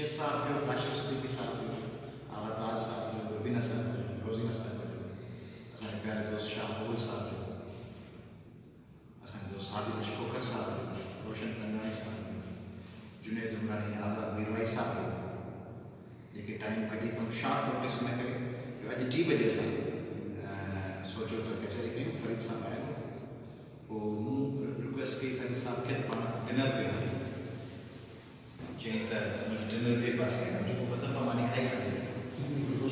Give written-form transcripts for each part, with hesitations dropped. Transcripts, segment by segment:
शेख साहब जो काशिफ सिद्दीकी साहब जो आवाताज साहब जो रुबीना साहब जो रोजीना साहब जो असांजे प्यारे दोस्त शाह मकबूल साहब जो असांजे दोस्त सादिक अशकोकर साहब जो रोशन कंगवानी साहब जो जुनेद उमरानी आज़ाद मीरवाई साहब जो जेके टाइम कढी कम शॉर्ट नोटिस में करे जो अॼु 10 बजे असां सोचो तो कचहरी कयूं फरीद साहब आयो पोइ मूं रिक्वेस्ट कई फरीद साहब खे त पाण डिनर कयूं चई त मुंहिंजो डिनर ॿिए पासे आहे मुंहिंजो ॿ दफ़ा मां खाई सघंदी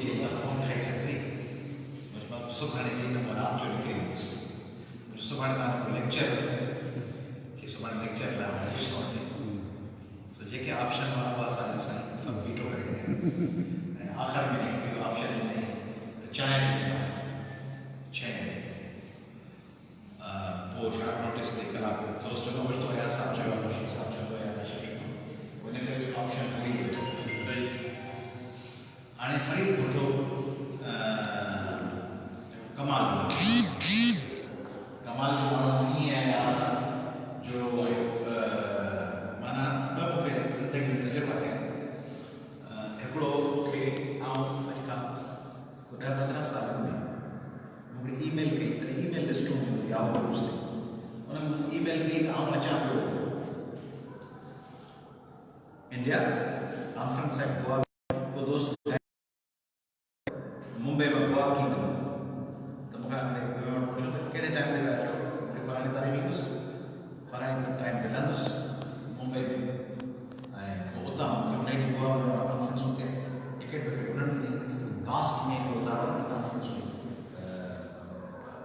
चई मां कोन खाई सघंदी मां सुभाणे चई त मां राति जो निकिरी वेंदुसि मुंहिंजो सुभाणे तव्हांजो लेक्चर चई सुभाणे लेक्चर लाइ ॾिसणो आहे सो जेके ऑप्शन हुआ उहा असां सभु बीठो करे ॾिना ऐं आख़िर में इहो ऑप्शन ॾिनई त चांहि ॾिना 6 बजे पोइ शॉर्ट नोटिस ते कलाक दोस्त चङो वठंदो हुया साहब चयो ख़ुशी साहब चवंदो हुया उन करे ऑप्शन हुई हाणे फरीद ॿुधो कमाल जो माण्हू ईअं आहे असां जो माना ॿ मूंखे ज़िंदगी में तजुर्बा थिया हिकिड़ो मूंखे आउं अॼु खां 10-15 सालनि में मूंखे ईमेल कई तॾहिं ईमेल लिस्टूं याहू ग्रुप्स ते उन में ईमेल कई त आउं अचां पियो इंडिया कॉन्फ्रेंस एट गोवा को दोस्त मुंबई में गोवा की तो मूंखे पूछो त कहिड़े टाइम ते अचो मूंखे फलाणी तारीख़ ईंदुसि फलाणी टाइम ते लहंदुसि मुंबई में ऐं पोइ उतां मूंखे उन ॾींहुं गोवा में कॉन्फ्रेंस हुते टिकट विकेट उन्हनि ॾींहुं कास्ट में हिकिड़ो उतारो कॉन्फ्रेंस हुई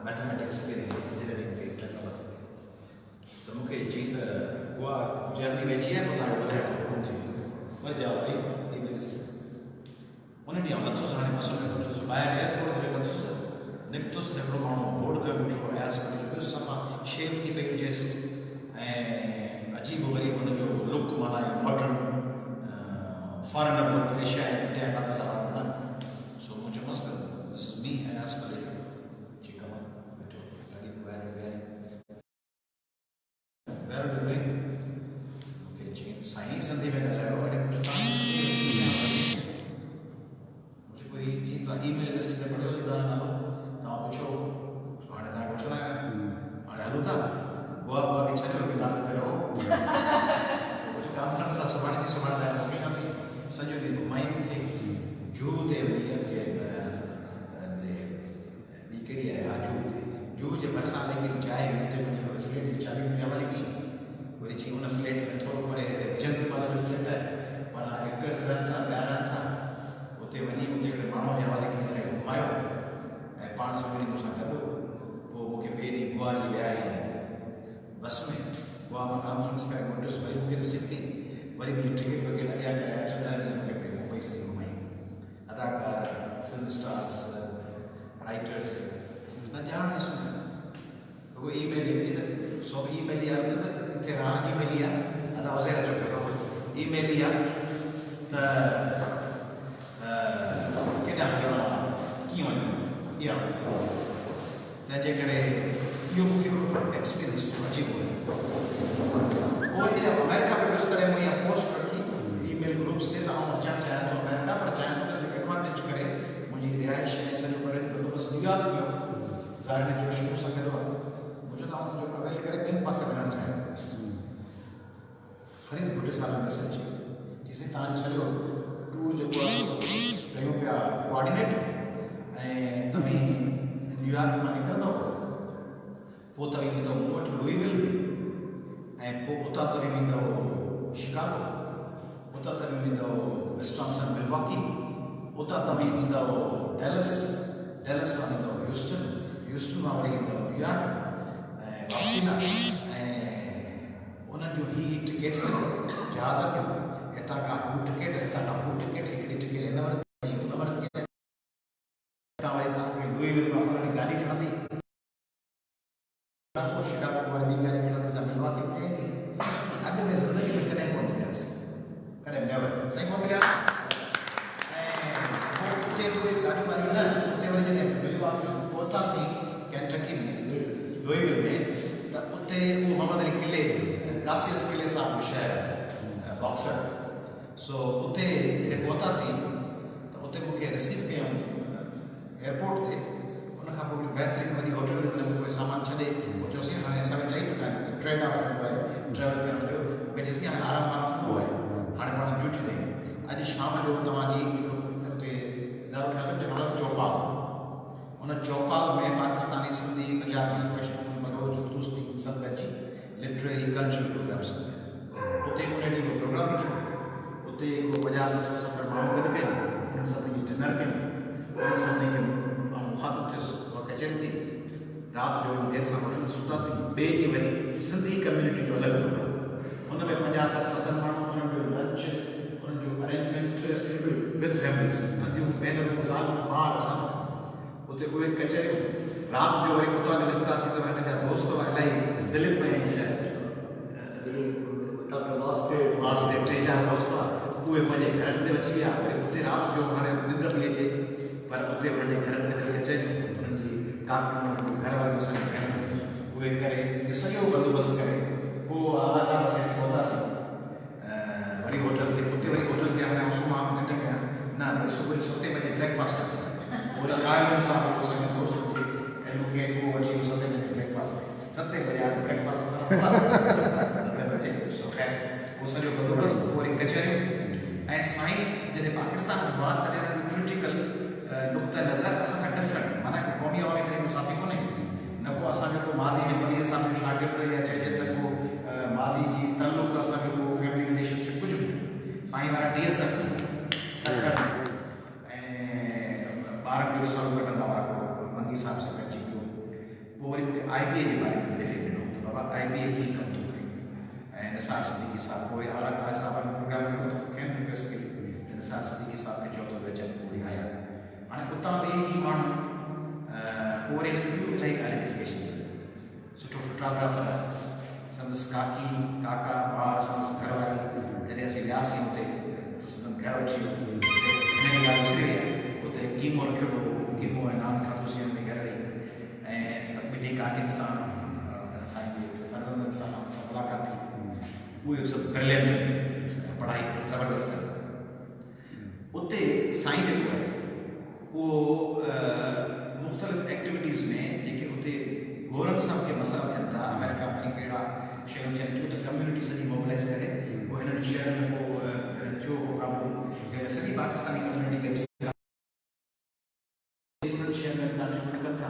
मैथमेटिक्स ते इंजीनियरिंग ते टेक्नोलॉजी त मूंखे चई त गोवा जर्नी में अची आहे पोइ तव्हांखे ॿुधायो वरी जाओ भाई ईमेल उन ॾींहुं लथुसि हाणे बसि लथुसि ॿाहिरि एयरपोर्ट ते लथुसि निकितुसि त हिकिड़ो माण्हू बोर्ड कयो बीठो आयासीं वञी सफ़ा शेव थी पई हुजेसि ऐं अजीब ग़रीब हुनजो लुक माना मॉडर्न फॉरेनर लुक एशिया ऐं इंडिया पाकिस्तान वारो न सो मूं चयोमांसि त दिस इज़ मी आयासीं भले ठीकु आहे मां वेठो गाॾी में ॿाहिरि मूंखे चई साईं सिंधी में ॻाल्हायो ईमेल लिस्ट ते पढ़ियो तव्हांजो नालो तव्हां पुछो हाणे तव्हांखे वठणु आहियो हाणे हलूं था गोवा खे छॾियो की तव्हां हिते रहो कॉन्फ्रेंस आहे सुभाणे जी सुभाणे तव्हां मोकिलींदासीं सॼो ॾींहुं घुमाई मूंखे जूहू ते वञी ॿी कहिड़ी आहे जूहू ते जूहू जे भरिसां हिकिड़ी चांहि हुई हुते वञी हुन फ्लैट जी चाबी मुंहिंजे हवाले कई वरी चई हुन फ्लैट में थोरो परे हिते विजंतीपाला जो फ्लैट आहे पर एक्टर्स रहनि था ॿिया रहनि था उते वञी उते हिकिड़े माण्हू जे हवाले कई घुमायो ऐं पाण सभिनी मूंसां गॾु पोइ मूंखे ॿिए ॾींहुं गोवा जी विहारी बस में गोवा मां कॉन्फ्रेंस करे मोटियुसि वरी मूंखे रिसीव थी वरी मुंहिंजी टिकट विकेट अॻियां करे 8-10 ॾींहं मूंखे पे मुंबई सॼी घुमाई अदाकार फिल्म स्टार्स राइटर्स त ॼाण न सुञाण रुॻो ईमेल ई त सभु ईमेल ई आहे न त किथे रहां ईमेल ई आहे अदा उज़ैर जो कयो ईमेल ई आहे त केॾां हलिणो आहे कीअं वञिणो इहा तंहिंजे करे इहो मूंखे एक्सपीरियंस थियो अजीब हुओ पोइ इहा अमेरिका में वियुसि तॾहिं मूं इहा पोस्ट रखी ईमेल ग्रुप्स ते त आउं अचणु चाहियां थो अमेरिका पर चाहियां थो त एडवांटेज करे मुंहिंजी रिहाइश ऐं सॼो करे बंदोबस्तु न्यूयॉर्क कयो ज़ाहिर जोशी मूंसां गॾु आहे मुंहिंजो त आउं अवेल करे ॿिनि पासे वञणु चाहियां फरीद ॿुढे साल में सची जेसिताईं तव्हांजो सॼो टूर जेको आहे कयूं पिया कोऑर्डिनेट ऐं तव्हीं न्यूयॉर्क मां निकिरंदव पोइ तव्हीं ईंदव मूं वटि लुईविल में ऐं पोइ उतां तव्हीं वेंदव शिकागो उतां तव्हीं वेंदव विस्कॉन्सिन मिल्वॉकी उतां तव्हीं ईंदव डेलस मां ईंदव ह्यूस्टन मां वरी ईंदव न्यूयॉर्क ऐं वापसी न ऐं उन्हनि जूं ही टिकेट्स जहाज़ जूं हितां खां हू टिकेट हितां खां हू टिकेट हिकिड़ी टिकेट हिन वरिती हुन वरिती हितां वरी तव्हांखे लुईविल मां फलाणी गाॾी खणंदी पोइ शिकागो वरी ॿी गाॾी खणंदी सां मिल्वॉकी में ईंदी अॻु में ज़िंदगी में कॾहिं कोन मिलियासीं कॾहिं नेवर साईं कोन मिलिया ऐं पोइ उते कोई गाॾियूं वारियूं न उते वरी जॾहिं मिल्वॉकी पहुतासीं कैंटकी में लुईविल में त उते उहो मोहम्मद अली किले कासियस किले सां शहर बॉक्सर सो उते पहुतासीं त उते मूंखे रिसीव कयूं एयरपोर्ट ते। उन खां पोइ बहितरीनु वॾी होटल में हुन में कोई सामान छॾे पोइ चयोसीं हाणे असांखे चई चुका आहिनि ट्रेड ऑफ ट्रेवल करण जो, मूंखे चईसीं हाणे आराम पूरो आहे, हाणे पाण जूच ॾेयूं। अॼु शाम जो तव्हांजी हुते इदारो ठाहियो जंहिं महिल चौपाल, उन चौपाल में पाकिस्तानी, सिंधी, पंजाबी, पश्तून, बलोच, उर्दू स्पीकिंग सभु गॾिजी लिटरेरी कल्चरल प्रोग्राम्स कंदा आहिनि। उते उन ॾींहुं को प्रोग्राम रखियो, उते को 50-60 माण्हू गॾु कयूं, उन्हनि सभिनी जी डिनर कयूं, उन्हनि सभिनी खे मां मुखातिब थियुसि और कचहरी थी। राति जो वञी देरि सां होटल सुतासीं। ॿिए ॾींहुं वरी सिंधी कम्यूनिटी जो अलॻि प्रोग्राम, हुन में 50-60 माण्हू, उन्हनि जो लंच, उन्हनि जो अरेंजमेंट विद फैमिलीज़, नदियूं भेनरूं ज़ाल ॿार सभु उते उहे कचहरियूं। राति जो वरी उतां जो निकितासीं त हिन जा दोस्त इलाही दिलीप में डॉक्टर वासदेव 3-4 दोस्त हुआ, उहे पंहिंजे घरनि ते अची विया। वरी उते राति जो हाणे निंड पई अचे, पर उते उन्हनि जे घरनि ते कचहरियूं, उन्हनि जी काकियूं, घर वारियूं असांजी भेनरूं, उहे करे इहो सॼो बंदोबस्तु करे पोइ असां पहुतासीं वरी होटल ते। उते वरी होटल ते हाणे सुम्हां निंड कयां न, वरी सुबुह जो 7 बजे ब्रेकफास्ट कयो। वरी कायम सां असांजे दोस्त ऐं मूंखे उहो वठी 7 बजे ब्रेकफास्ट, 7 बजे हाणे ब्रेकफास्ट असां 7 बजे। सो ख़ैर उहो सॼो बंदोबस्तु, वरी कचहरियूं। ऐं साईं जॾहिं पाकिस्तान में हुआ तॾहिं पॉलिटिकल नुक़्ते नज़र असांखां डिफरेंट, माना क़ौमी अवामी तरीक़ो साथी कोन्हे। न को असांजो को माज़ी में पनीर साहब जो शागिर्द या चइजे त को माज़ी जी तल्लुक, असांजो को फैमिली रिलेशनशिप कुझु बि। साईं वारा DSF सखर ऐं ॿार बि साल कढंदा हुआ, को मंगी साहिब सां गॾिजी वियो। पोइ वरी मूंखे IBA जे बारे में ब्रीफिंग ॾिनो कि बाबा IBA कीअं कमु थो करे, ऐं निसार सिद्दीकी साहिब। पोइ आला ताज साहिब प्रोग्राम कयो त मूंखे रिक्वेस्ट कई निसार सिद्दीकी साहिब खे चयो त उहे अचनि, पोइ आया। हाणे उतां बि ई माण्हू पोइ वरी ॿियूं इलाही आइडेंटिफिकेशन्स। सुठो फोटोग्राफर आहे, संदसि काकी, काका, ॿार, संदसि घरवारी। जॾहिं असीं वियासीं हुते घर वठी वियो, हिन जी ॻाल्हि विसरी वई। उते कीमो रखियो हुओ, कीमो ऐं नान खाधोसीं हिन में घर ॾेई, ऐं ॿिन्ही काकियुनि सां साईं जे फर्ज़ंदनि सां मुलाक़ात थी। उहे सभु ब्रिलियंट, पढ़ाई ज़बरदस्त। उते साईं जेको आहे उहो मुख़्तलिफ़ एक्टिविटीज़ में जेके उते गौरव साहब खे मसइला थियनि था अमेरिका में, कहिड़ा शयूं थियनि थियूं, त कम्यूनिटी सॼी मोबिलाइज़ करे पोइ हिननि शहरनि में पोइ थियो प्रॉब्लम, जंहिंमें सॼी पाकिस्तानी कम्यूनिटी गॾिजी उन्हनि शहरनि में कंट्रीब्यूट कनि था।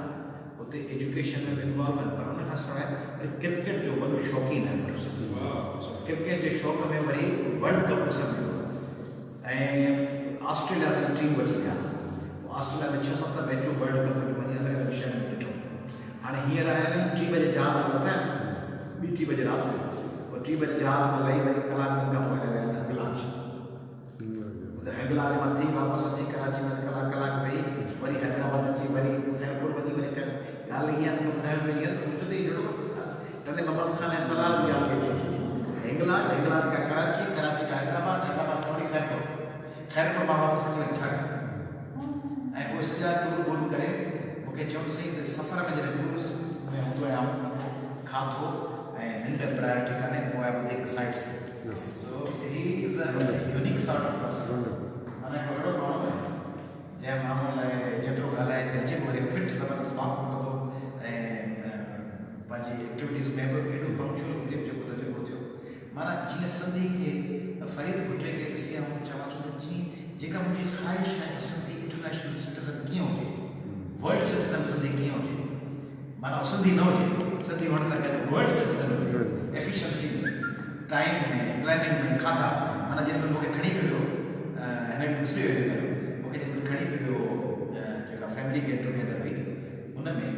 उते एजुकेशन में बि इन्वॉल्व आहिनि, पर उनखां सवाइ क्रिकेट जो वॾो शौक़ीन आहे। क्रिकेट जे शौक़ में वरी वर्ल्ड कप ॾिसणु वियो ऐं ऑस्ट्रेलिया सां टीम वठी विया। ऑस्ट्रेलिया में 6-7 मैचूं वर्ल्ड कप में वञी अलॻि अलॻि शहरनि में ॾिठो। हाणे हींअर आया आहिनि 3 बजे जहाज़ लथा आहिनि, ॿी 3 बजे राति जो, पोइ 3 बजे जहाज़ में लही वरी कलाक खां पोइ विया आहिनि हिंगलाज। हिंगलाज मां थी वापसि अची कराची में कलाक वेही वरी हैदराबाद अची वरी ख़ैरपुर वञी वरी ॻाल्हि ईअं ॿुधायो पई टने मोहम्मद खान ऐं तलाल जी ॻाल्हि कई। हिंगलाज खां कराची, कराची खां हैदराबाद खां वरी ख़ैरपुर मां वापसि अची वरी थर। ऐं उहे सॼा टूर वूर करे मूंखे चयोसीं त सफ़र में जॾहिं टूर्स में हूंदो आहियां खाधो ऐं निंड प्रायोरिटी कान्हे, पोइ आहे वधीक sites. So he is a unique sort of person. माना हिकिड़ो अहिड़ो माण्हू आहे जंहिं माण्हू लाइ जेतिरो ॻाल्हाए अचे वरी फिट ज़बरदस्त माण्हू कंदो ऐं पंहिंजी एक्टिविटीज़ में बि एॾो पंक्चुअल हुते जेको तजुर्बो थियो। माना जीअं सिंधी खे फरीद भुट्टे खे ॾिसी आऊं चवां थो त जीअं जेका मुंहिंजी ख़्वाहिश आहे त सिंधी इंटरनेशनल सिटीज़न कीअं हुजे, वर्ल्ड सिटीज़न सिंधी कीअं हुजे। माना सिंधी न हुजे, सिंधी हुअण सां गॾु वर्ल्ड सिटीज़न हुजे, एफिशिएंसी में, टाइम में, प्लानिंग में, खाधा। माना जंहिंमहिल मूंखे खणी पियो हिन में ॾिसी वियो, मूंखे जंहिंमहिल खणी पियो जेका फैमिली गेट टुगेदर हुई हुन में,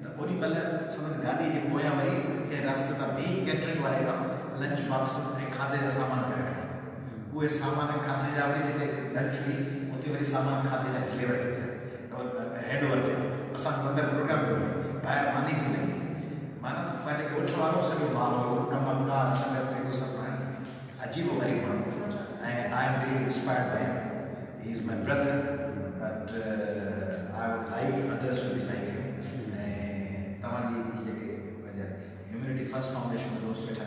त ओॾी महिल संदसि गाॾी जे पोयां वरी कंहिं रास्ते तां बि कैटरिंग वारे खां लंच बॉक्सिस ऐं खाधे जा सामान पिया रखिया। उहे सामान खाधे जा वरी जिते लंच हुई उते वरी सामान खाधे जा डिलीवर थिया, हैंड ओवर थिया। असांजो अंदरि प्रोग्राम पियो हले, ॿाहिरि मानी पई लॻे। माना पंहिंजे ॻोठ वारो सॼो माहौल, कमकार, संगत ते गुज़र पाइण, अजीबो ग़रीब माण्हू। ऐं I am really inspired by him. He is my brother, but I would like others to be like him. ऐं तव्हांजी जेके पंहिंजा ह्यूमैनिटी फर्स्ट फाउंडेशन में दोस्त वेठा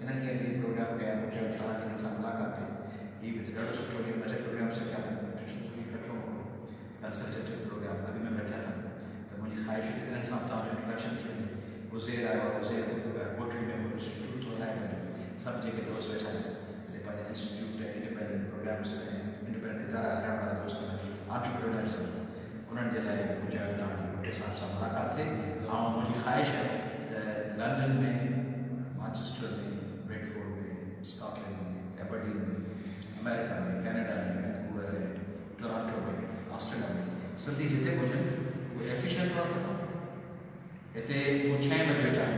हिननि खे प्रोग्राम कया, तव्हांजी हिन सां मुलाक़ात थी। हीअ बि त ॾाढो सुठो प्रोग्राम सिखिया। इंडिपेंडेंट्स इंडिपेंडेंट इदारा हलण वारा दोस्त एंटरप्रेन्योर्स उन्हनि जे लाइ मुंहिंजा तव्हांजी वॾे साहिब सां मुलाक़ात थिए। ऐं मुंहिंजी ख़्वाहिश है त लंडन में, मैनचेस्टर में, ब्रेडफोर्ड में, स्कॉटलैंड में, एबरडीन में, अमेरिका में, कनाडा में, वैंकूवर में, टोरंटो में, ऑस्ट्रेलिया में सिंधी जिते बि हुजनि उहे एफिशिएंट वर्क कनि। हिते उहो 6 बजे टाइम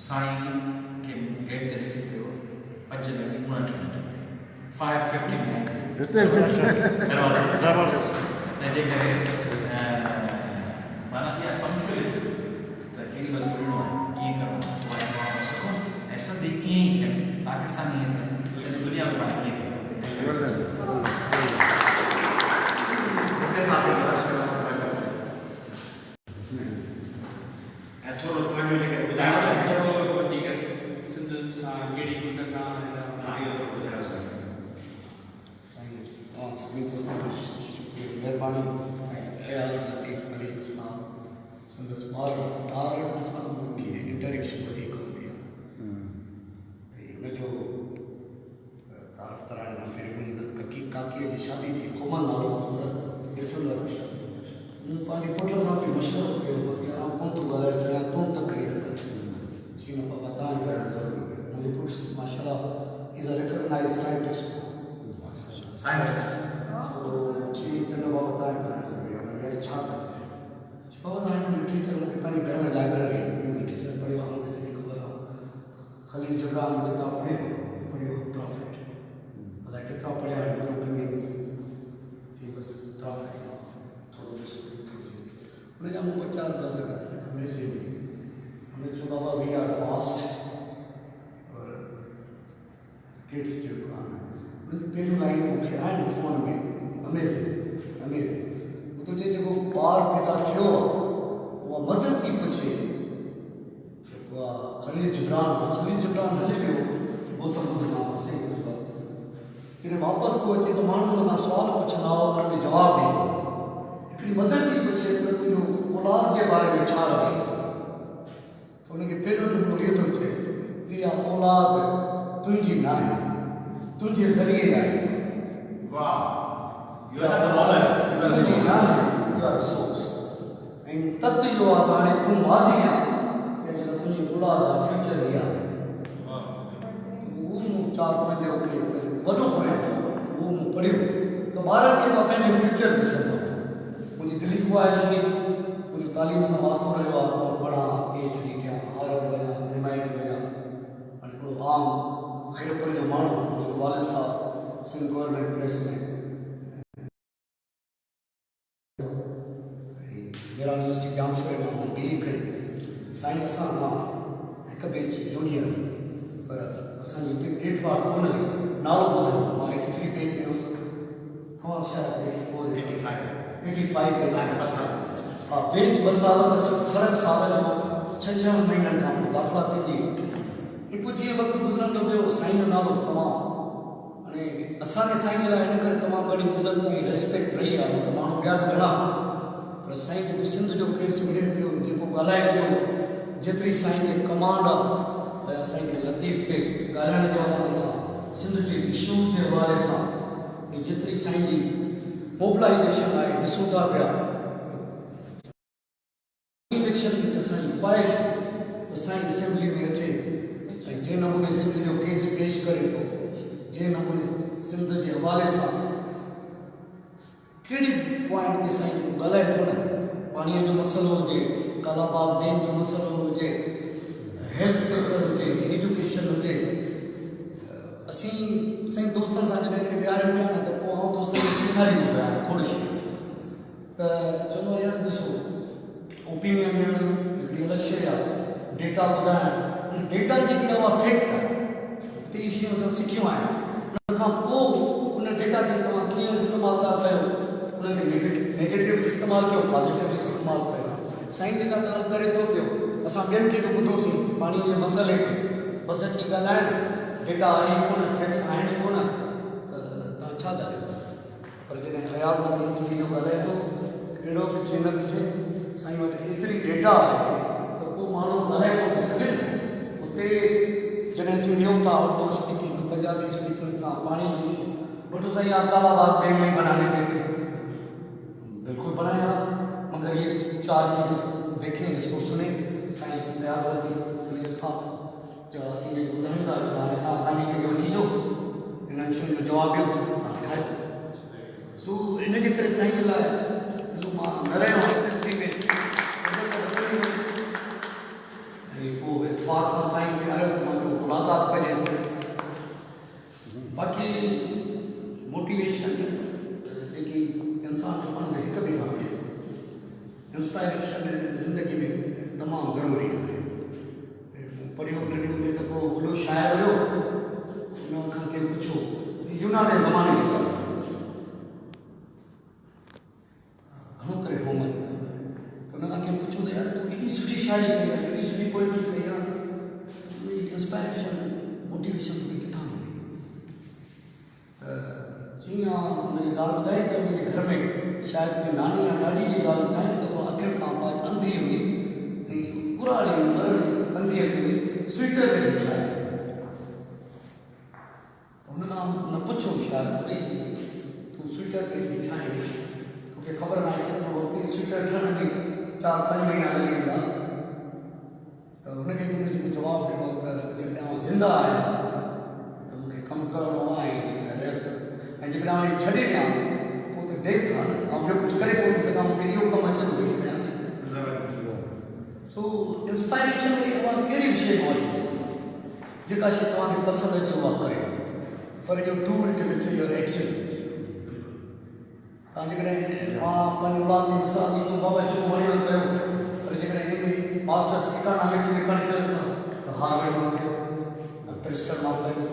साईं खे गेट ते रिसीव कयो 5:59 5:59 तंहिंजे करे माना इहा पंक्चुअलिटी त केॾी महिल तुरिणो आहे कीअं करिणो आहे उहा सिखूं ऐं सिंधी ईअं ई थियनि, पाकिस्तानी ईअं थियनि, सॼी दुनिया में पाण ईअं थियनि। ऐं थोरो पंहिंजो जेके ॿुधाइणो आहे सिंध सां कहिड़ी कुंड सां इहो थोरो ॿुधायो साईं। सभिनी दोस्तों महिरबानी संदसि ॿार तारीफ़ सां मूंखे इंटरेक्शन वधीक हूंदी आहे। हुनजो तारीफ़ कराइण खां पहिरीं मुंहिंजी काकीअ जी शादी थी, कोमल नालो ॾिसंदड़ मूं पंहिंजे पुट सां बि मशवरो कयो कि आउं कोन थो ॻाल्हाए चाहियां, तूं तकरीर कर। चई न बाबा तव्हां ॻाल्हाइण ज़रूरी आहे। मुंहिंजो पुट माशाल्लाह इज़ अ रिकॉग्नाइज़ साइंटिस्ट। चई त न बाबा तव्हां ॻाल्हाइण ज़रूरी आहे। मैंने छा कयो? बाबा तव्हां लिटरेचर मूंखे पंहिंजे घर में लाइब्रेरी लिटरेचर पढ़ियो आहे, मूंखे सॼी ख़बर आहे। ख़लील जिब्रान जो किताब पढ़ियो प्रॉफिट, अलाए केतिरा पढ़िया आहिनि, ब्रोकन जी बसि प्रॉफिट थोरो हुनजा मूं 4 दस अमेज़िंग। हुन चयो बाबा वी आर पास्ट और किड्स जो दुकान आहे। हुनजी पहिरियों लाइन मूंखे आहिनि फ़ोन में, अमेज़िंग अमेज़िंग। तुंहिंजे जेको ॿारु पैदा थियो आहे उहा मदद थी पुछे जेको आहे ख़लील जिब्रान हली वियो गौतम बुद्ध नाम सां कुझु वक़्तु जॾहिं वापसि थो अचे त माण्हू हुन खां सुवाल पुछंदा हुआ, हुन में जवाबु ॾींदो। हिकिड़ी मदद थी पुछे त तुंहिंजो औलाद जे बारे में छा लॻे त हुनखे पहिरियों जुमिलो इहो थो चए त इहा औलाद तुंहिंजी न आहे, तुंहिंजे ज़रिए आहे। वाह, ऐं तत इहो आहे त हाणे तूं माज़ी आहे या जेका तुंहिंजी औलाद आहे फ्यूचर इहा आहे। उहो मूं 4-5 वॾो पढ़ियो, उहो मूं पढ़ियो त ॿारनि खे मां पंहिंजो फ्यूचर ॾिसंदो। मुंहिंजी दिली ख़्वाहिश हुई मुंहिंजो तालीम सां वास्तो रहियो आहे त पढ़ां, PhD कयां, हार्वर्ड वञां, MIT वञां। हाणे हिकिड़ो आम खैरपुर जो माण्हू जेको वालिद साहब सिंध गवर्नमेंट प्रेस में मेरा यूनिवर्सिटी जामशोर में मां BA कई। साईं असां मां हिक बैच जूनियर, पर असांजी डेट वार कोन हुई, नालो ॿुधो मां 83 बैच में हुउसि, तव्हां शायदि 85 में हा बैच 2 साल फ़र्क़ु साल जो 6 महीननि खां पोइ दाख़िला थींदी। पोइ जीअं वक़्तु गुज़रंदो वियो साईं जो नालो तमामु हाणे असांखे साईं जे लाइ इन करे तमामु घणी इज़त ऐं रिस्पेक्ट रही आहे, न त माण्हू ॿिया बि घणा। पर साईं जेको सिंध जो केस मिले पियो, जेको ॻाल्हाए पियो, जेतिरी साईं खे कमांड आहे साईं खे लतीफ़ ते ॻाल्हाइण जे हवाले सां, सिंध जे इशूज़ जे हवाले सां, ऐं जेतिरी साईं जी मोबिलाइज़ेशन आहे ॾिसूं था पिया इलेक्शन जी त साईं ख़्वाहिश त साईं असेंबली में अचे ऐं जंहिं नमूने सिंध जो केस पेश करे थो, जंहिं नमूने सिंध जे हवाले सां कहिड़ी पॉइंट ते साईं ॻाल्हाए थो न, पाणीअ जो मसइलो हुजे, कालाबाग डैम जो मसइलो हुजे, हेल्थ सेक्टर हुजे, एजुकेशन हुजे। असीं साईं दोस्तनि सां जॾहिं हिते विहारियो पिया न त पोइ आउं दोस्तनि खे सेखारींदो पिया खोड़ शइ त चवंदो यार ॾिसो ओपिनियन ॾियणु हिकिड़ी अलॻि शइ आहे, डेटा ॿुधाइणु, डेटा जेकी आहे उहा फैक्ट आहे, हुते इहे शयूं असां सिखियूं आहिनि। उन खां पोइ उन डेटा खे तव्हां कीअं इस्तेमालु था कयो, उनखे नेगेटिव इस्तेमालु कयो, पॉज़िटिव इस्तेमालु कयो। साईं जेका ॻाल्हि करे थो पियो असां ॿियनि खे बि ॿुधोसीं पाणीअ जे मसइले खे, बसि अची ॻाल्हाइणु, डेटा आहे कोन, फैक्ट्स आहिनि कोन, त तव्हां छा ॻाल्हायो। पर जॾहिं ख़्याल थी जो ॻाल्हाए थो, अहिड़ो बि चए न पिजे साईं वटि एतिरी डेटा आहे त को माण्हू ॻाल्हाए कोन थो सघे। उते जॾहिं असीं वियूं था उर्दू स्पीकिंग, पंजाबी स्पीकिंग सां पाणी जो भुट्टो साईं आप तालाबाद बेग नहीं बनाने देते, बिल्कुल बनाया, मगर ये 4 चीज़ें देखें, इसको सुने। साईं न्याज़वती साहब जो असीं ॿुधायूं था हाणे तव्हां पंहिंजी कंहिंखे वठी अचो, इन्हनि शयुनि जो जवाबु ॾियो, तव्हां ठाहियो। सो इन जे करे साईं जे लाइ मां न रहियो SSB में, ऐं पोइ इतफ़ाक़ सां साईं बि आयो त मां मुलाक़ात कजे। बाक़ी मोटिवेशन जेकी इंसान जो मन में हिकु बि न मिले, इंस्पायरेशन ज़िंदगी में तमामु ज़रूरी आहे। पढ़ियो पढ़ियो में त को वॾो शाइर हुयो, उन खां कंहिं पुछो, यूनानी ज़माने में घणो करे होमन, त उन खां कंहिं पुछो त यार तूं एॾी सुठी शाइरी कई आहे, एॾी सुठी पोइट्री कई आहे, इंस्पायरेशन मोटिवेशन तोखे किथां मिली? त जीअं हुनजी ॻाल्हि ॿुधाई त मुंहिंजे घर में शायदि कोई नानी या ॾाॾी जी ॻाल्हि ॿुधाई त उहा अखियुनि खां पास अंधी हुई ऐं पुराणी मरणी कंधीअ ते हुई, स्वेटर वेठी ठाहे। हुन खां हुन पुछो शायदि भई तूं स्वेटर वेठी ठाहे, तोखे ख़बर न आहे केतिरो वक़्तु स्वेटर ठहण में 4-5 महीना लॻी वेंदा। त हुनखे बि हुनजो जवाबु ॾिनो त जेकॾहिं आउं ज़िंदा आहियां त मूंखे कमु करिणो आहे ऐं जेकॾहिं आउं छॾे ॾियां पोइ त डेथ आहे, आउं ॿियो कुझु करे कोन थी सघां, मूंखे इहो कमु अचे थो कयां। सो इंस्पायरेशन तव्हां कहिड़ी बि शइ में वठी जेका शइ तव्हांखे पसंदि अचे उहा करे, पर U do it with your excellence. तव्हां जेकॾहिं मां पंहिंजे औलाद जी मिसाल ॾींदो, बाबा जेको वणे कयो, पर जेकॾहिं हिन मास्टर्स इकोनॉमिक्स में खणी चयो त हार्वर्ड मां कयो, प्रिंस्टन मां कयो,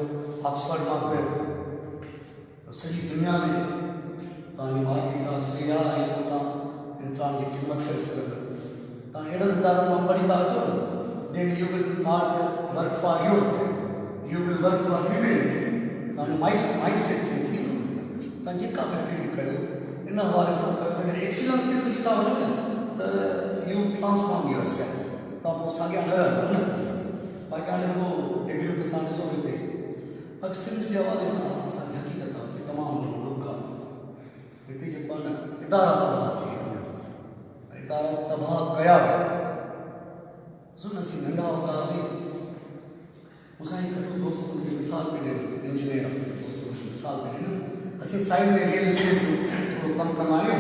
ऑक्सफर्ड मां कयो, सॼी दुनिया में तव्हांजी मार्केट आहे सियाह ऐं पोइ तव्हां इंसान जी ख़िदमत करे सघंदा। तव्हां अहिड़नि इदारनि मां पढ़ी था अचो न, then you will not work for yourself, you will work for humanity। तव्हांजो माइंड सेट चेंज थींदो, तव्हां जेका बि फील्ड कयो इन हवाले सां कयो, जॾहिं एक्सीलेंस ते पुॼी था वञो न त यू ट्रांसफॉर्म योर सेल्फ, तव्हां पोइ साॻिया न रहंदव न। बाक़ी हाणे पोइ डिग्रियूं त तव्हां ॾिसो हिते सिंध जे हवाले सां असांजी हक़ीक़त आहे हिते तमामु लोग आहे, हिते जेको आहे न इदारा तबाह थी विया, इदारा तबाह कया विया। सुन असीं नंढा हूंदा हुआसीं, मूंसां हिकु दोस्त मुंहिंजी मिसाल पे ॾिनो, इंजीनियर दोस्त मुंहिंजी मिसाल पे ॾिनो, असीं साइड में रियल एस्टेट जो थोरो कमु कंदा आहियूं।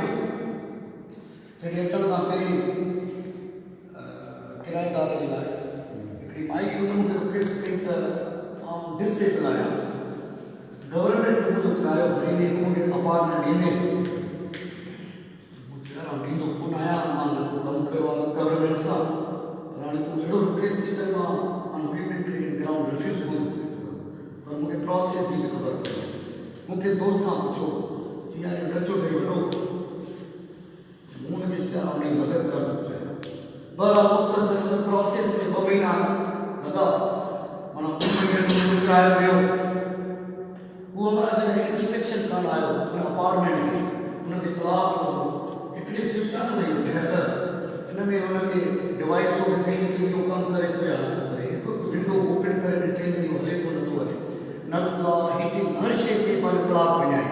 जॾहिं अचण खां पहिरीं किराएदार जे लाइ हिकिड़ी माई हुन मूंखे रिक्वेस्ट कई त आउं डिसेबल आहियां, गवर्नमेंट मुंहिंजो किरायो भरींदे त मूंखे अपार्टमेंट ॾींदे, मूंखे यार ॾींदो कोन आहियां, मां न को कमु कयो आहे गवर्नमेंट सां, पर हाणे तूं अहिड़ो रिक्वेस्ट थी करे मां ग्राउंड रिफ्यूज़ कोन थो करे सघां, पर मूंखे प्रोसेस जी बि ख़बर पई। मूंखे दोस्त खां पुछो जी यार ॾचो ठही वॾो, मूं हुनखे चयो यार हुनजी मदद करणु चाहियां। बहरहाल मुख़्तसर प्रोसेस में 2 महीना लॻा, माना 2 महीने किरायो वियो। उहो हमारा जॾहिं इंस्पेक्शन करणु आयो हुन अपार्टमेंट में, हुनखे कलाक हिकिड़े स्विच आहे न इहो ठहियल, हिन में हुनखे डिवाइसूं बि कई कि इहो कमु करे थो या नथो करे, हिकु विंडो ओपन करे ॾिठे त इहो हले थो नथो हले, नलका हीटिंग हर शइ खे पंहिंजो कलाक विञाई।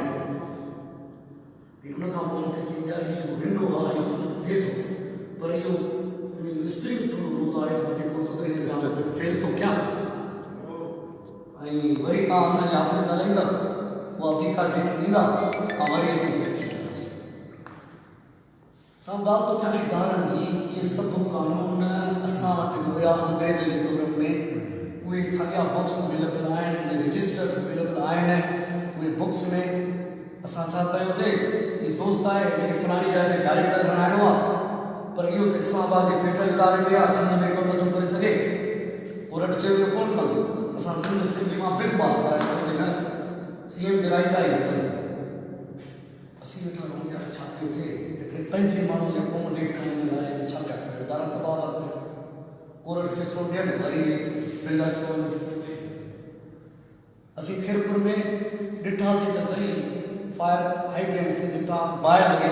हुन खां पोइ मूंखे चई यार इहो विंडो आहे, इहो कमु थिए थो, पर इहो स्प्रिंग थ्रू रूल आहे मथे पहुतो त फेल थो कयां। ऐं वरी तव्हां असांजे ऑफिस ॻाल्हाईंदा, उहा बी कार्ड वेठी ॾींदा, तव्हां वरी तव्हां ॻाल्हि थो कयां इदारनि जी, इहे सभु कानून असां वटि हुया अंग्रेज़ जे दौर में, उहे सॼा बुक्स अवेलेबल आहिनि, उहे रजिस्टर्स अवेलेबल आहिनि। उहे बुक्स में असां छा कयोसीं, ही दोस्त आहे हिनखे फलाणी जाइ ते डायरेक्टर बणाइणो आहे, पर इहो त इस्लामाबाद जे फेडरल इदारे में आहे, सिंध में कमु नथो करे सघे, कोर्ट चयो इहो कोन कंदो, असां सिंध असेंबली मां बिल पास कराए न CM जे राइट आहे कंदो। असीं वेठा रहूं यार छा पियो थिए, हिकिड़े पंहिंजे माण्हू जे अकोमोडेट करण लाइ छा पिया कयो, इदारा तबाह था कयो, कोर्ट फ़ैसिलो ॾियनि वरी बिल अचो। असीं खिरपुर में ॾिठासीं त सही फायर हाइड्रेंट्स जितां बाहि लॻे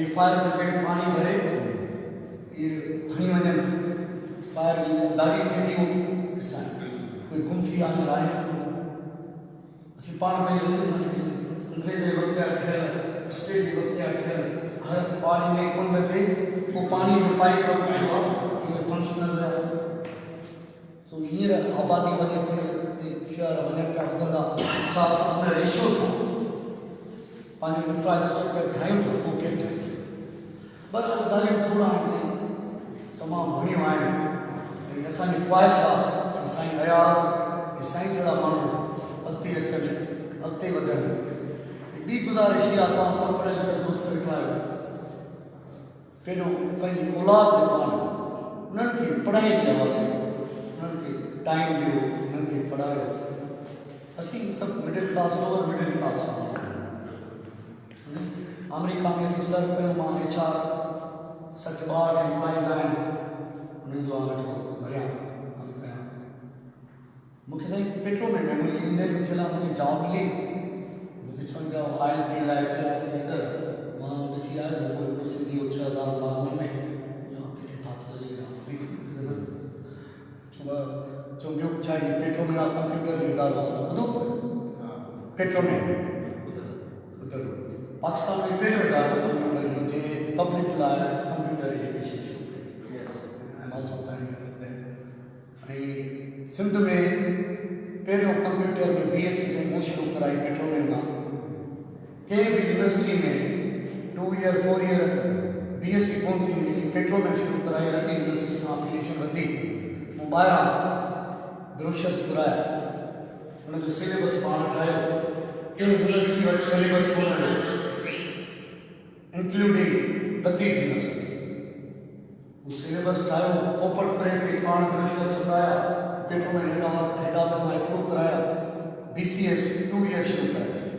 ऐं फायर ब्रिगेड पाणी भरे इहे खणी वञनि, फायर जी ॾाढी थिए थी ॾिसणु, कोई गुम थी आहे आहे। असीं पाण में अंग्रेज़ जे वक़्तु ठहियल स्टेट जे वक़्तु ठहियल हर पाणी में कुंड ते को पाणी जो पाइप लॻियो आहे इहो फंक्शनल आहे। सो हींअर आबादी वधे पई शहर वञनि पिया वधंदा छा असां हुन रेशियो सां पंहिंजो इंफ्रास्ट्रक्चर ठाहियूं था पोइ केरु ठाहे पर ॻाल्हियूं थोरा तमामु घणियूं आहिनि। असांजी ख़्वाहिश आहे कि साईं अयाज़ साईं जहिड़ा माण्हू अॻिते अचनि अॻिते वधनि। ॿी गुज़ारिश इहा तव्हां सभु पढ़ियल लिखियल दोस्त वेठा आहियो पहिरियों पंहिंजी औलाद जे पाण उन्हनि खे पढ़ाई जे हवाले सां उन्हनि खे टाइम ॾियो उन्हनि खे पढ़ायो। असीं सभु middle class lower middle class America में असीं सर्व कयो मां HR 60-62 एम्प्लॉइज़ आहिनि उन्हनि जो हाणे थोरो भरियां कमु कयां। मूंखे साईं पेट्रोल में मुंहिंजी ईंदड़ थियल आहे मुंहिंजी जॉब मिली मूंखे चवनि पिया ऑयल फील्ड आहे मां ॾिसी आयुसि कोई सिंधी 6000 मुलाज़िमनि में किथे फाथल चो ॿियो छा आहे पेट्रोल में कंप्यूटर जी ॻाल्हि आहे ॿुधो पेट्रोल में ॿुधो पाकिस्तान में पहिरियों ॻाल्हि कंप्यूटर जो जे पब्लिक लाइ कंप्यूटर एजुकेशन ऐं सिंध में पहिरियों कंप्यूटर में BSc से मूं शुरू कराई पेट्रोल में कंहिं बि यूनिवर्सिटी में 2 ईयर 4 ईयर BSc कोन थींदी पेट्रोल में शुरू कराई लती यूनिवर्सिटी सां एफिलिएशन वधी मूं ॿाहिरां ब्रोशर्स घुराया हुनजो सिलेबस पाण ठाहियो कंहिं यूनिवर्सिटी वटि सिलेबस कोन हुयो इंक्लूडिंग लतीफ़ यूनिवर्सिटी वो सिलेबस ठाहियो ओपन प्रेस ते पाण ब्रोशर छपाया पेट्रोल में हेड ऑफिस में अप्रूव कराया BCS 2 ईयर शुरू कराईसीं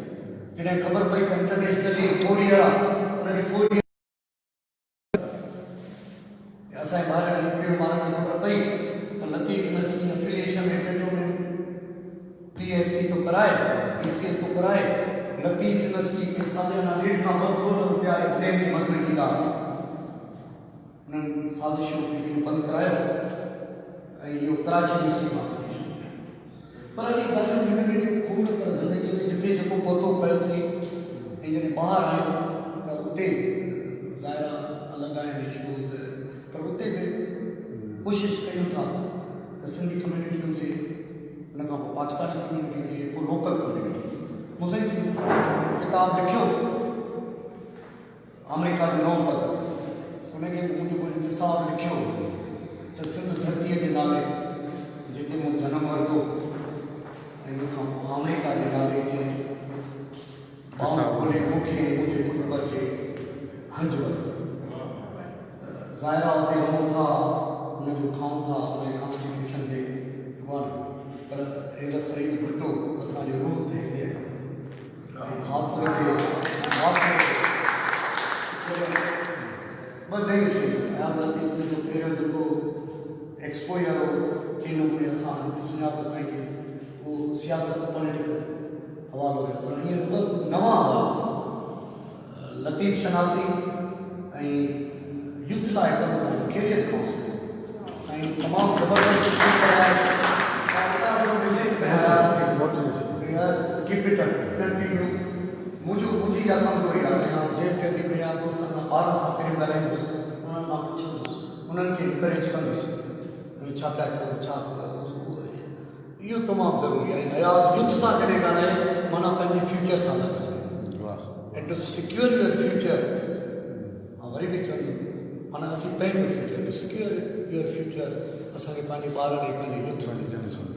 जॾहिं ख़बर पई त इंटरनेशनली 4 ईयर आहे उनखे 4 ईयर असांजे ॿारनि खे ॿारनि खे ख़बर पई त लतीफ़ यूनिवर्सिटी एफिलिएशन में पेट्रोल में PSc तो कराए BCS तो कराए लतीफ़ यूनिवर्सिटी के साले ना 1.5 खां 2 करोड़ रुपया एग्ज़ाम जी मद में ॾींदासीं उन्हनि साज़िशूं कयूं बंदि करायो ऐं इहो कराची यूनिवर्सिटी मां पर इहे ॻाल्हियूं नंढियूं नंढियूं खूब पर ज़िंदगी में जिते जेको पहुतो कयोसीं ऐं जॾहिं ॿाहिरि आहियूं त उते ज़ाहिर अलॻि आहिनि इशूज़ पर उते बि कोशिशि कयूं था त सिंधी कम्यूनिटी हुजे उन खां पोइ पाकिस्तानी कम्यूनिटी हुजे पोइ लोकल कम्यूनिटी मूं साईं किताबु लिखियो अमेरिका जो नओं पद उनखे मुंहिंजो कोई इंतिसाब लिखियो त सिंध धरतीअ जे नाले जिते मूं जनम वरितो ऐं मूंखां अमेरिका जे नाले जे मूंखे मुंहिंजे कुटुंब खे हंज वरितो ज़ाहिर आहे उते रहूं था हुनजो खाऊं था हुनजे कॉन्स्टिट्यूशन ते कोन पर एज़ फरीद भुट्टो असांजे रूह ते ख़ासि तौर ते ॿ नयूं शयूं ख़्यालु लतीफ़ जो पहिरियों जेको एक्सपोयर हो कंहिं नमूने असां सुञातो असांखे उहो सियासत पॉलिटिकल हवालो हुयो पर हींअर ॿ नवां हवाला लतीफ़ शनासी ऐं यूथ लाइ कमु करणु कैरियर काउंसिलिंग साईं तमामु ज़बरदस्त कीप इट अप कंटिन्यू मुंहिंजी इहा कमज़ोरी आहे जंहिं फैमिली में या दोस्तनि सां ॿारनि सां पहिरियों ॻाल्हाईंदुसि उन्हनि मां पुछंदुसि उन्हनि खे इंकरेज कंदुसि छा पिया कयो छा थो इहो तमामु ज़रूरी आहे अयाज़ यूथ सां जॾहिं ॻाल्हाए माना पंहिंजे फ्यूचर सां ॻाल्हाए and to secure your future मां वरी बि चवंदुमि माना असीं पंहिंजो future to secure your future असांखे पंहिंजे ॿारनि ऐं पंहिंजे यूथ जी ज़रूरत